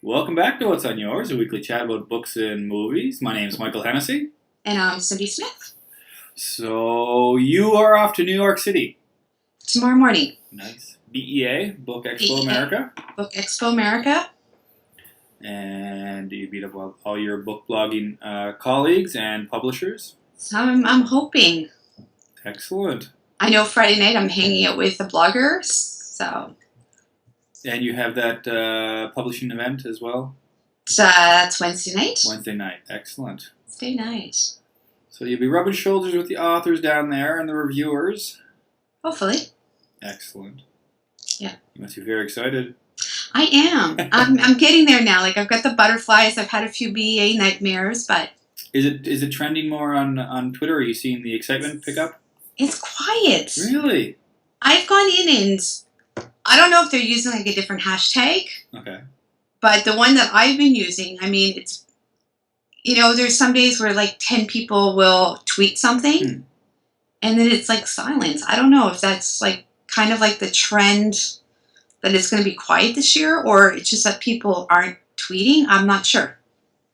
Welcome back to What's on Yours, a weekly chat about books and movies. My name is Michael Hennessy. And I'm Cindy Smith. So you are off to New York City. Tomorrow morning. Nice. BEA, Book Expo BEA. America. Book Expo America. And you beat up all your book blogging colleagues and publishers. So I'm hoping. Excellent. I know Friday night I'm hanging out with the bloggers, so. And you have that publishing event as well? That's Wednesday night. Wednesday night. Excellent. Wednesday night. So you'll be rubbing shoulders with the authors down there and the reviewers. Hopefully. Excellent. Yeah. You must be very excited. I am. I'm getting there now. Like, I've got the butterflies. I've had a few BA nightmares, but... Is it trending more on Twitter? Are you seeing the excitement pick up? It's quiet. Really? I've gone in and I don't know if they're using like a different hashtag. Okay. But the one that I've been using, I mean, it's, there's some days where like 10 people will tweet something and then it's like silence. I don't know if that's like kind of like the trend that it's going to be quiet this year, or it's just that people aren't tweeting. I'm not sure.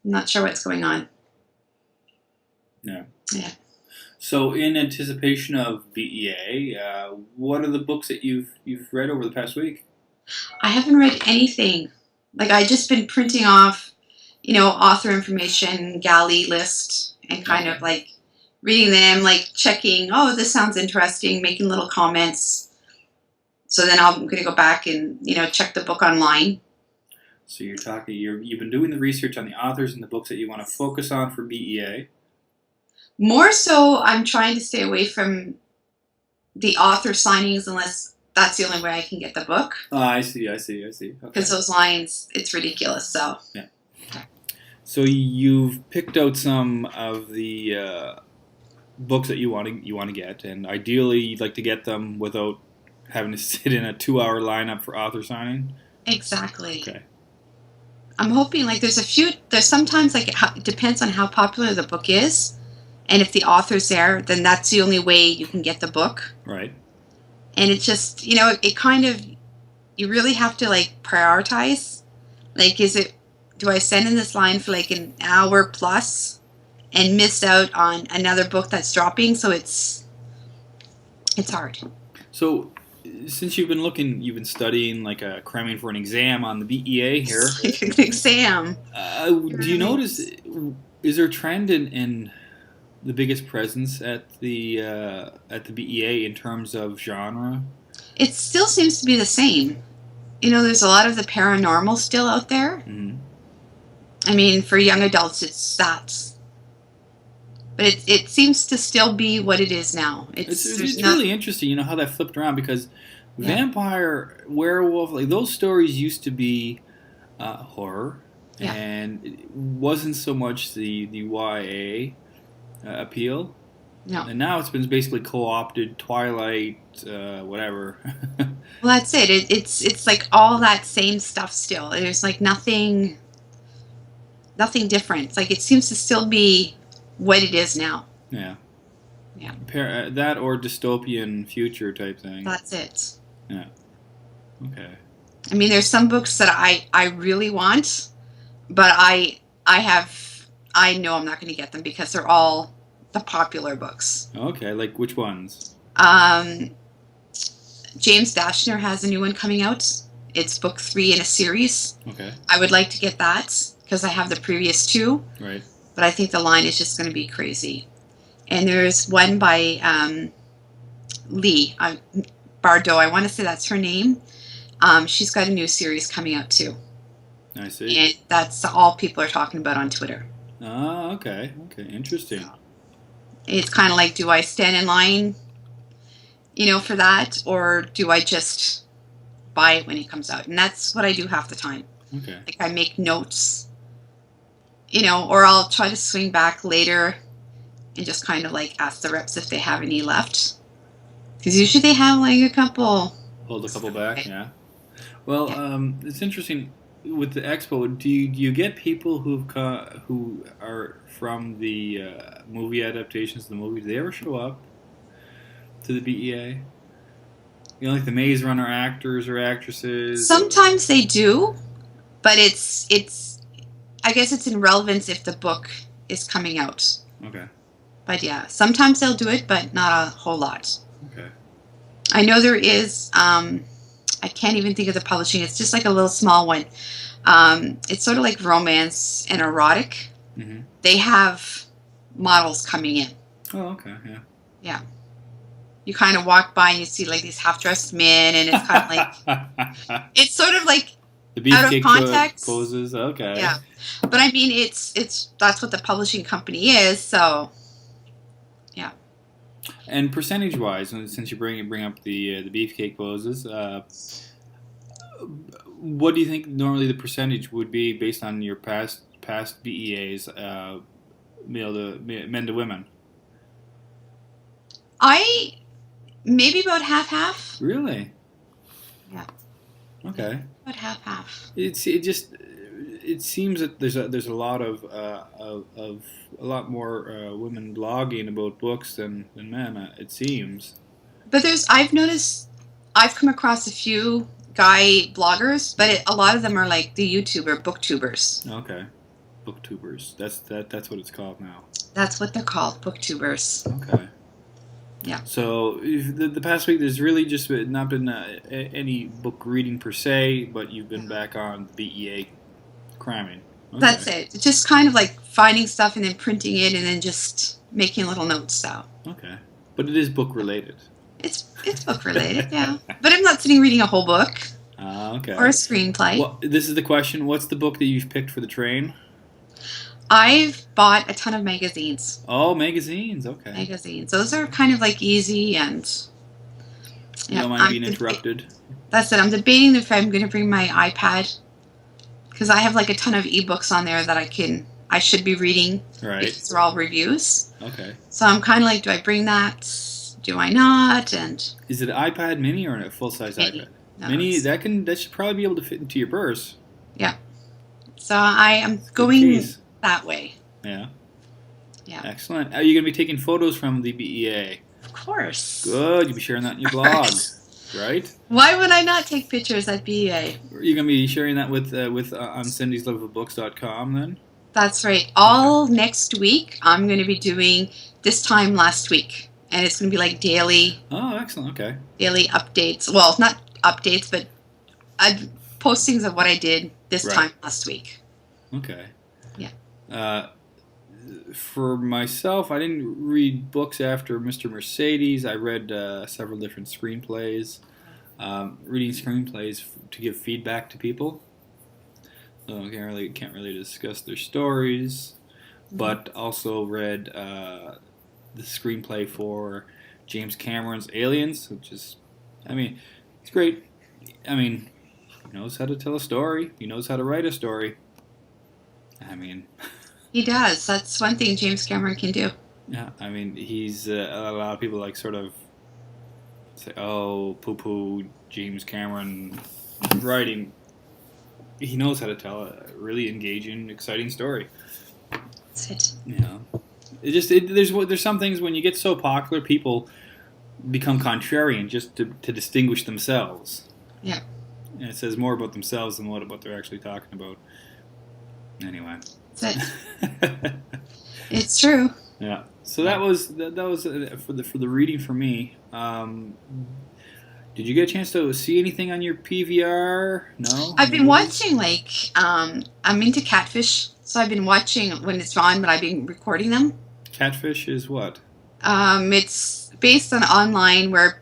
I'm not sure what's going on. Yeah. Yeah. So, in anticipation of BEA, what are the books that you've read over the past week? I haven't read anything. Like, I just been printing off, author information, galley list, and kind of like reading them, like checking, oh, this sounds interesting, making little comments. So then I'm going to go back and, check the book online. So you've been doing the research on the authors and the books that you want to focus on for BEA. More so, I'm trying to stay away from the author signings unless that's the only way I can get the book. Oh, I see. Okay. Because those lines, it's ridiculous. So yeah. So you've picked out some of the books that you want to get, and ideally you'd like to get them without having to sit in a 2-hour lineup for author signing. Exactly. Okay. I'm hoping like there's sometimes like it depends on how popular the book is. And if the author's there, then that's the only way you can get the book. Right. And it just, it kind of, you really have to like prioritize. Like, do I send in this line for like an hour plus and miss out on another book that's dropping? So it's hard. So since you've been studying, like cramming for an exam on the BEA here. Like an exam. Do you notice, is there a trend in the biggest presence at the BEA in terms of genre? It still seems to be the same. There's a lot of the paranormal still out there. Mm-hmm. I mean, for young adults, it's that. But it seems to still be what it is now. It's really interesting, how that flipped around, because vampire, werewolf, like those stories used to be horror, and it wasn't so much the YA appeal. No. And now it's been basically co-opted, Twilight, whatever. Well, that's it. It's like all that same stuff still. There's like nothing different. It's like it seems to still be what it is now. Yeah. Yeah. That or dystopian future type thing. That's it. Yeah. Okay. I mean, there's some books that I really want, but I know I'm not going to get them because they're all the popular books. Okay, like which ones? James Dashner has a new one coming out. It's book 3 in a series. Okay. I would like to get that because I have the previous 2. Right. But I think the line is just going to be crazy. And there's one by Lee Bardot. I want to say that's her name. She's got a new series coming out too. I see. And that's all people are talking about on Twitter. Oh, okay. Okay, interesting. It's kind of like, do I stand in line, for that, or do I just buy it when it comes out? And that's what I do half the time. Okay. Like, I make notes, or I'll try to swing back later and just kind of like ask the reps if they have any left. Because usually they have like a couple. Hold a couple back, yeah. Well, it's interesting. With the expo, do you get people who are from the movie adaptations of the movie? Do they ever show up to the BEA? Like the Maze Runner actors or actresses? Sometimes they do. But it's I guess it's in relevance if the book is coming out. Okay. But yeah, sometimes they'll do it, but not a whole lot. Okay. I know there is. I can't even think of the publishing. It's just like a little small one. It's sort of like romance and erotic. Mm-hmm. They have models coming in. Oh, okay. Yeah. Yeah. You kind of walk by and you see like these half-dressed men, and it's kind of like it's sort of like the out of beefcake context. poses. Okay. Yeah, but I mean, it's that's what the publishing company is. So, yeah. And percentage-wise, since you bring up the beefcake poses, what do you think normally the percentage would be based on your past BEAs, men to women? Maybe about half. Really? Yeah. Okay. About half. It seems that there's a lot of a lot more women blogging about books than men. It seems. But I've come across a few guy bloggers, but a lot of them are like the booktubers. Okay, booktubers. That's what it's called now. That's what they're called, booktubers. Okay. Yeah. So the past week, there's really just not been any book reading per se, but you've been back on the BEA cramming. Okay. That's it. It's just kind of like finding stuff and then printing it and then just making little notes. So. Okay, but it is book related. It's book related, yeah. But I'm not sitting reading a whole book. Okay. Or a screenplay. Well, this is the question. What's the book that you've picked for the train? I've bought a ton of magazines. Oh, magazines. Okay. Magazines. Those are kind of like easy and... You don't mind being interrupted? That's it. I'm debating if I'm going to bring my iPad. Because I have like a ton of ebooks on there that I should be reading. Right. These are all reviews. Okay. So I'm kind of like, do I bring that? Do I not? And is it an iPad mini or a full-size iPad? No, mini, that should probably be able to fit into your purse. Yeah. So I am going that way. Yeah. Yeah. Excellent. Are you going to be taking photos from the BEA? Of course. Good. You'll be sharing that in your blog, right? Why would I not take pictures at BEA? Are you going to be sharing that with on Cindy'sLoveOfBooks.com then? That's right. All next week, I'm going to be doing this time last week. And it's going to be like daily. Oh, excellent. Okay. Daily updates. Well, not updates, but postings of what I did this time last week. Okay. Yeah. For myself, I didn't read books after Mr. Mercedes. I read several different screenplays. Reading screenplays to give feedback to people. So I can't really discuss their stories, but also read the screenplay for James Cameron's Aliens, which is, I mean, it's great. I mean, he knows how to tell a story. He knows how to write a story. I mean... He does. That's one thing James Cameron can do. Yeah, I mean, he's... a lot of people, like, sort of say, oh, poo-poo, James Cameron writing. He knows how to tell a really engaging, exciting story. That's it. Yeah. There's some things when you get so popular, people become contrarian just to distinguish themselves. Yeah. And it says more about themselves than what they're actually talking about. Anyway. That's it. It's true. Yeah. So that was for the reading for me. Did you get a chance to see anything on your PVR? No. I've been watching I'm into Catfish, so I've been watching when it's on, but I've been recording them. Catfish is what? It's based on online where,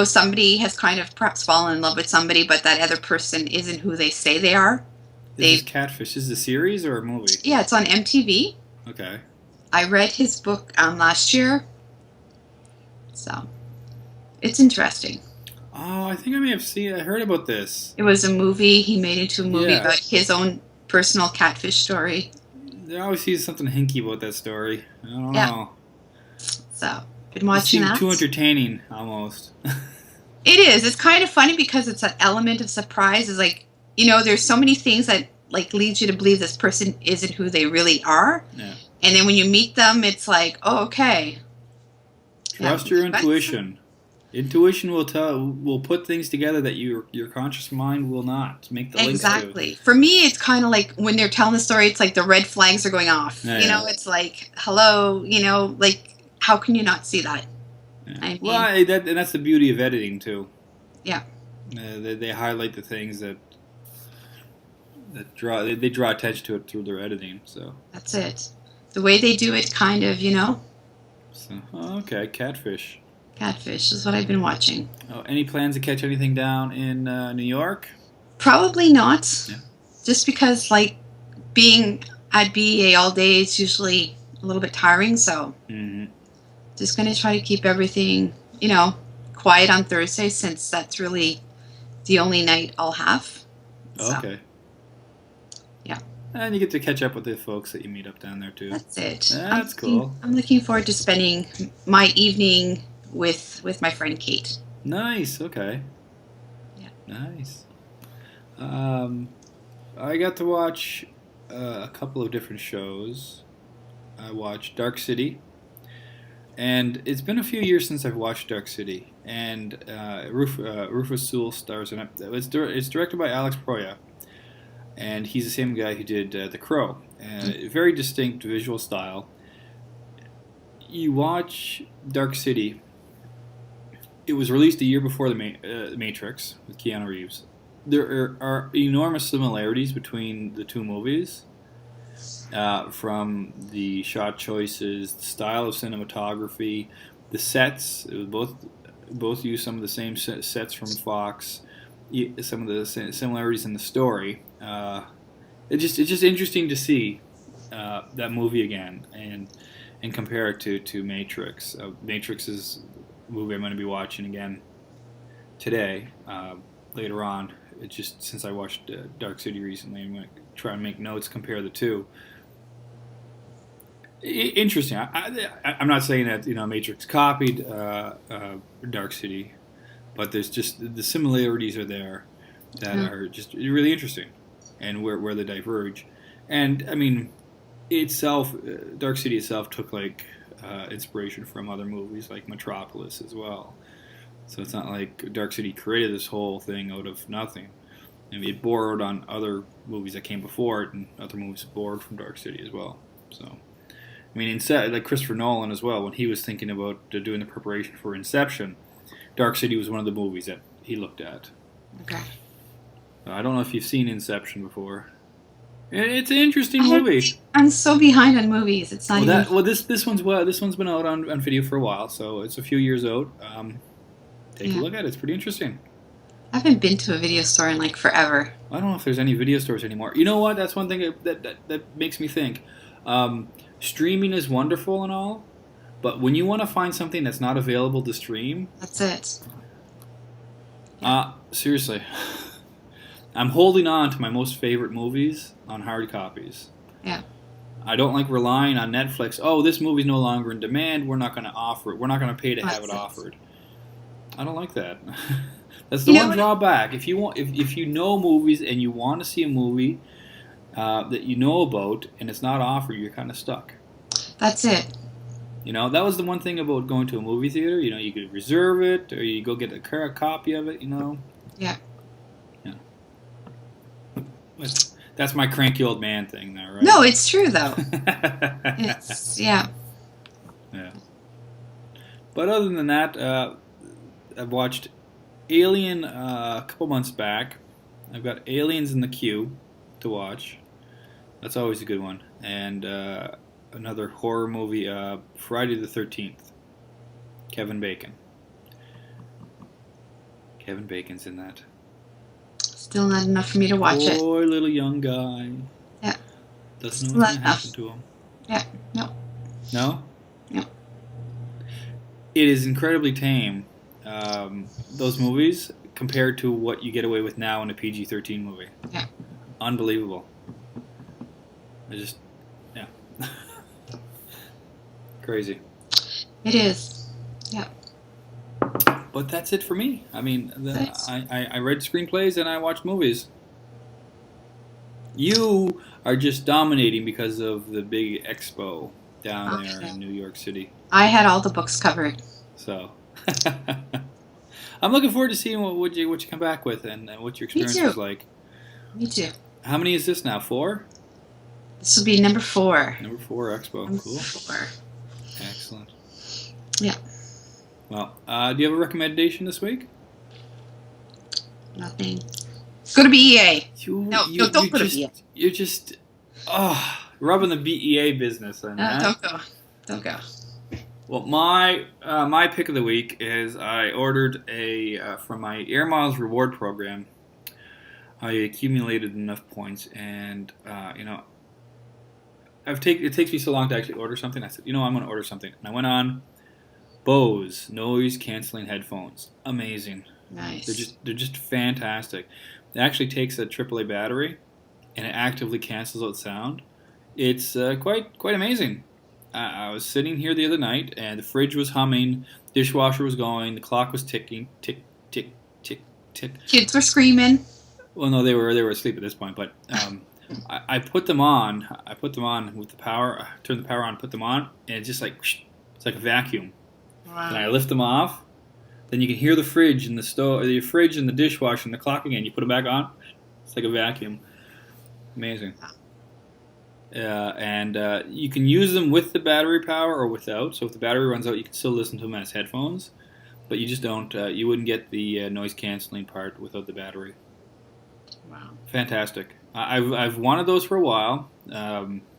somebody has kind of perhaps fallen in love with somebody, but that other person isn't who they say they are. This is Catfish. Is this a series or a movie? Yeah, it's on MTV. Okay. I read his book last year, so it's interesting. Oh, I think I may have I heard about this. It was a movie. He made into a movie about his own personal catfish story. There always seems something hinky about that story. I don't know. So, been watching that. Too entertaining, almost. It is. It's kind of funny because it's an element of surprise. It's like, there's so many things that like leads you to believe this person isn't who they really are. Yeah. And then when you meet them, it's like, oh, okay. Trust your intuition. Intuition will put things together that your conscious mind will not make the links to. Exactly. For me, it's kind of like when they're telling the story, it's like the red flags are going off. Yeah, You yeah. know, it's like, hello, like, how can you not see that? Yeah. I Well, mean, and that's the beauty of editing too. yeah, They highlight the things that they draw attention to it through their editing. So, that's it. The way they do it, kind of, okay, catfish. catfish is what I've been watching. Oh, any plans to catch anything down in New York? Probably not. Yeah. Just because, like, being at BEA all day is usually a little bit tiring, so just going to try to keep everything, quiet on Thursday since that's really the only night I'll have. So, Okay. yeah. And you get to catch up with the folks that you meet up down there too. That's it. That's cool. I'm looking forward to spending my evening with my friend Kate. Nice. Okay. Yeah. Nice. I got to watch a couple of different shows. I watched Dark City, and it's been a few years since I've watched Dark City. And Rufus Sewell stars in it. It's directed by Alex Proya, and he's the same guy who did The Crow. Very distinct visual style. You watch Dark City. It was released a year before the Matrix with Keanu Reeves. There are enormous similarities between the two movies, from the shot choices, the style of cinematography, the sets. It was both use some of the same sets from Fox. Some of the similarities in the story. It's just interesting to see that movie again and compare it to Matrix. Matrix is a movie I'm going to be watching again today, later on. It's just since I watched Dark City recently, I'm going to try and make notes, compare the two. Interesting. I'm not saying that Matrix copied Dark City, but there's just the similarities are there that are just really interesting, and where they diverge. And I mean, itself, Dark City itself took inspiration from other movies like Metropolis as well. So it's not like Dark City created this whole thing out of nothing. I mean, it borrowed on other movies that came before it, and other movies borrowed from Dark City as well. So, I mean, like Christopher Nolan as well, when he was thinking about doing the preparation for Inception, Dark City was one of the movies that he looked at. Okay. I don't know if you've seen Inception before. It's an interesting movie. I'm so behind on movies. It's not even. This one's been out on video for a while, so it's a few years out. Take a look at it. It's pretty interesting. I haven't been to a video store in forever. I don't know if there's any video stores anymore. You know what? That's one thing that makes me think. Streaming is wonderful and all, but when you want to find something that's not available to stream, that's it. Seriously, I'm holding on to my most favorite movies on hard copies. Yeah. I don't like relying on Netflix. Oh, this movie's no longer in demand. We're not going to offer it. We're not going to pay to have it offered. I don't like that. That's the one drawback. If you know movies and you want to see a movie that you know about and it's not offered, you're kind of stuck. That's it. That was the one thing about going to a movie theater. You could reserve it or you go get a copy of it. Yeah. Yeah. That's my cranky old man thing, there, right? No, it's true though. Yeah. Yeah. But other than that, I've watched Alien a couple months back. I've got Aliens in the queue to watch. That's always a good one. And another horror movie, Friday the 13th. Kevin Bacon. Kevin Bacon's in that. Still not enough for me to watch it. Poor little young guy. Yeah. Doesn't know what's going to happen to him. Yeah. No. No? No. It is incredibly tame. Those movies compared to what you get away with now in a PG-13 movie. Yeah. Unbelievable. Yeah. Crazy. It is. Yeah. But that's it for me. I mean, I read screenplays and I watched movies. You are just dominating because of the big expo down there in New York City. I had all the books covered. So. I'm looking forward to seeing what you come back with and what your Me experience too. was like. Me too. How many is this now? 4? This will be number 4. Number 4 Expo. Number Cool. 4. Excellent. Yeah. Well, do you have a recommendation this week? Nothing. Go to BEA. No, don't go to BEA. You're just rubbing the BEA business. Don't go. Don't go. Well, my pick of the week is I ordered from my Air Miles reward program. I accumulated enough points, and it takes me so long to actually order something. I said, I'm going to order something, and I went on Bose noise canceling headphones. Amazing. Nice. They're just fantastic. It actually takes a AAA battery, and it actively cancels out sound. It's quite amazing. I was sitting here the other night, and the fridge was humming, dishwasher was going, the clock was ticking, tick, tick, tick, tick. Kids were screaming. Well, no, they were asleep at this point. But I put them on. I put them on with the power. I turned the power on, put them on, and it's just like it's like a vacuum. Wow. And I lift them off. Then you can hear the fridge and the stove, the fridge and the dishwasher and the clock again. You put them back on. It's like a vacuum. Amazing. And you can use them with the battery power or without. So if the battery runs out, you can still listen to them as headphones. But you just don't. You wouldn't get the noise canceling part without the battery. Wow. Fantastic. I've wanted those for a while.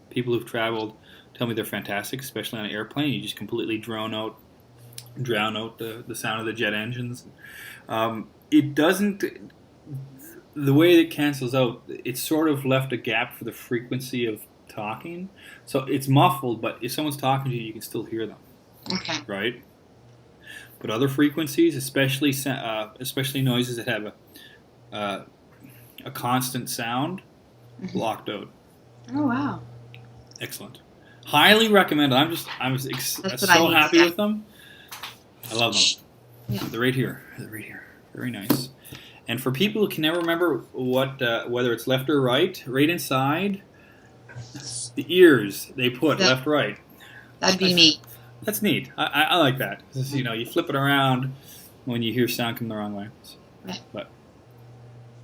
People who've traveled tell me they're fantastic, especially on an airplane. You just completely drown out the sound of the jet engines. It doesn't. The way it cancels out, it's sort of left a gap for the frequency of talking. So it's muffled, but if someone's talking to you, you can still hear them. Okay. Right? But other frequencies, especially noises that have a constant sound, blocked out. Oh wow! Excellent. Highly recommend. I'm so happy with them. I love them. Yeah. They're right here. Very nice. And for people who can never remember whether it's left or right inside the ears they put left, right. That'd be me. That's neat. I like that. You flip it around when you hear sound come the wrong way. Right. But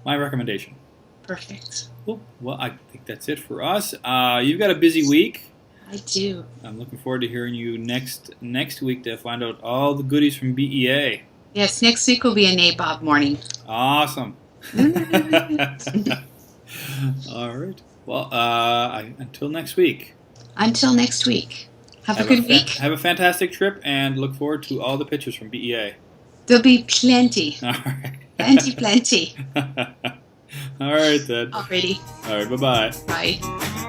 my recommendation. Perfect. Cool. Well, I think that's it for us. You've got a busy week. I do. I'm looking forward to hearing you next week to find out all the goodies from BEA. Yes, next week will be a nabob morning. Awesome. All right. Well, until next week. Until next week. Have a good week. Have a fantastic trip, and look forward to all the pictures from BEA. There'll be plenty. All right. Plenty. All right, then. Alrighty. All right, bye-bye. Bye.